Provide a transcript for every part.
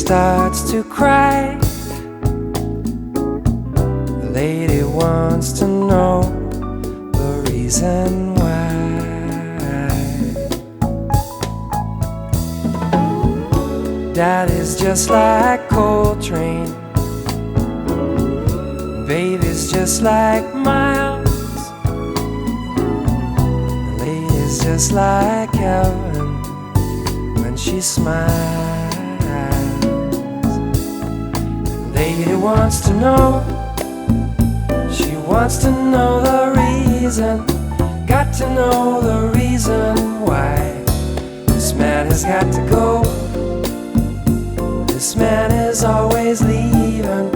starts to cry. The lady wants to know the reason why. Daddy's just like Coltrane, baby's just like Miles, the lady's just like heaven when she smiles. The lady wants to know, she wants to know the reason, got to know the reason why this man has got to go. This man is always leaving,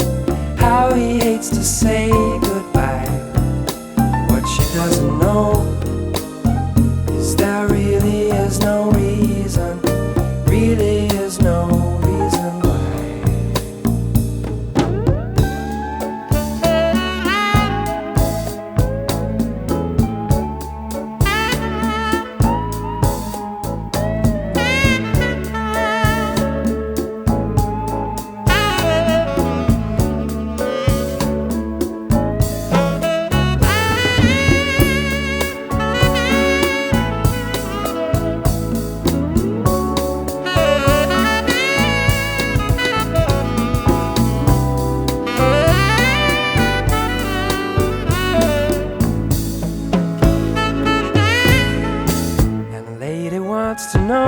how he hates to say goodbye. What she doesn't know is there really is no reason, really is no reason why. To know,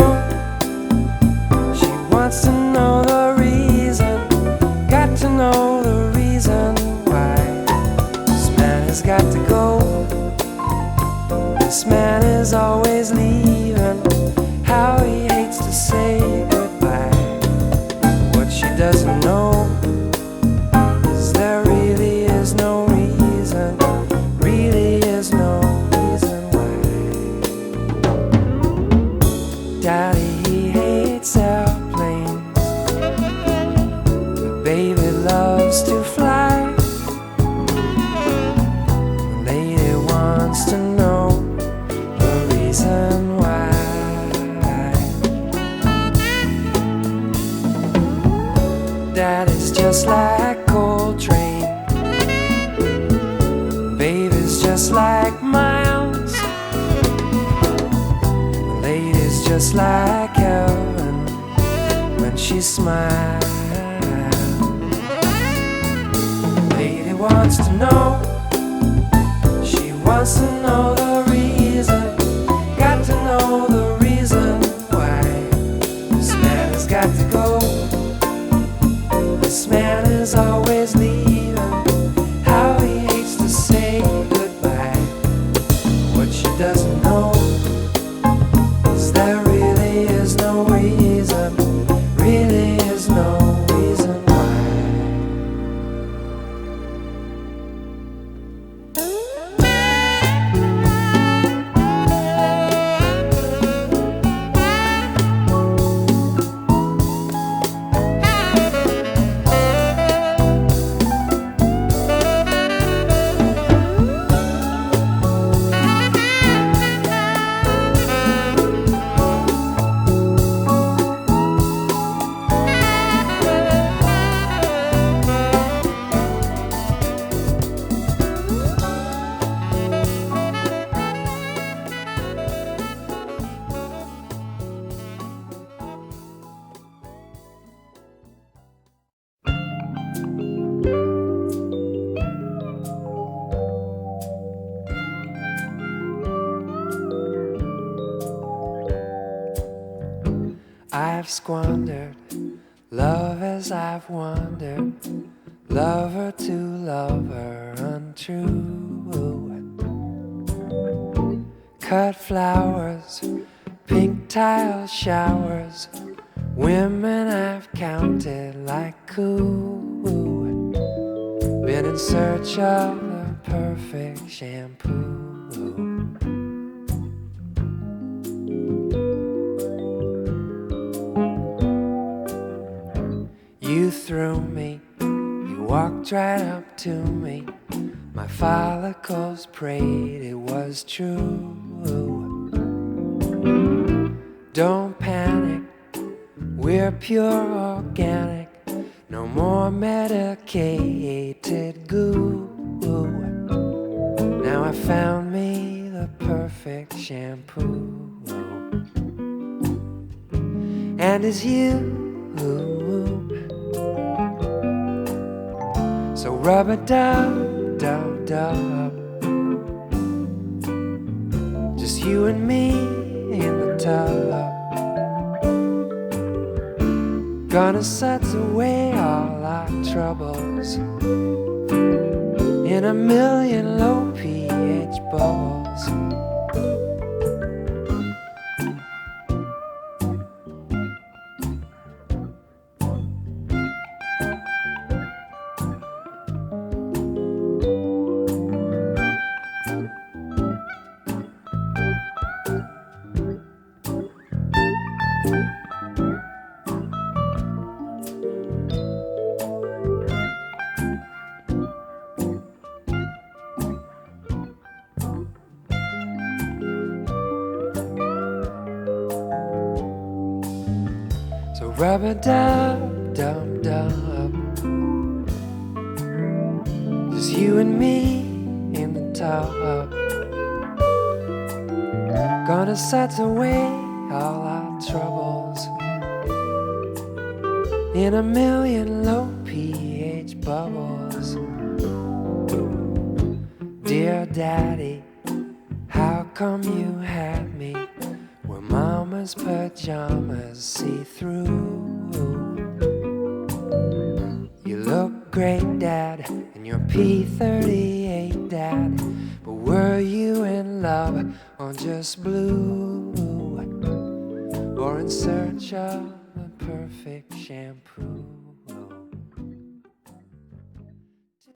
she wants to know the reason, got to know the reason why this man has got to go. This man is always leaving, how he hates to say goodbye. What she doesn't know is there really is no reason, really is no reason why. Daddy, he hates airplanes, but baby loves to fly. The lady wants to know the reason why. Daddy's just like Coltrane, baby's just like Miles, just like heaven when she smiles. The lady wants to know, she wants to know the reason, got to know the reason why this man has got to go. This man is always leaving, how he hates to say goodbye. What she doesn't know, there really is no reason, really is no reason why. I've squandered love as I've wandered, lover to lover untrue. Cut flowers, pink tile showers, women I've counted like cool. Been in search of the perfect shampoo. You threw me, you walked right up to me. My follicles prayed it was true. Don't panic, we're pure organic, no more medicated goo. Now I found me the perfect shampoo, and it's you. So rub-a-dub-dub-dub, just you and me in the tub, gonna set away all our troubles in a million low pH bubbles. So rub-a-dub-dub-dub, just you and me in the tub, gonna set away all our troubles in a million low pH bubbles. Dear Daddy, how come you had me where Mama's pajamas see through? You look great, Dad, in your P38, Dad, but were you in love or just blue, or in search of the perfect shampoo?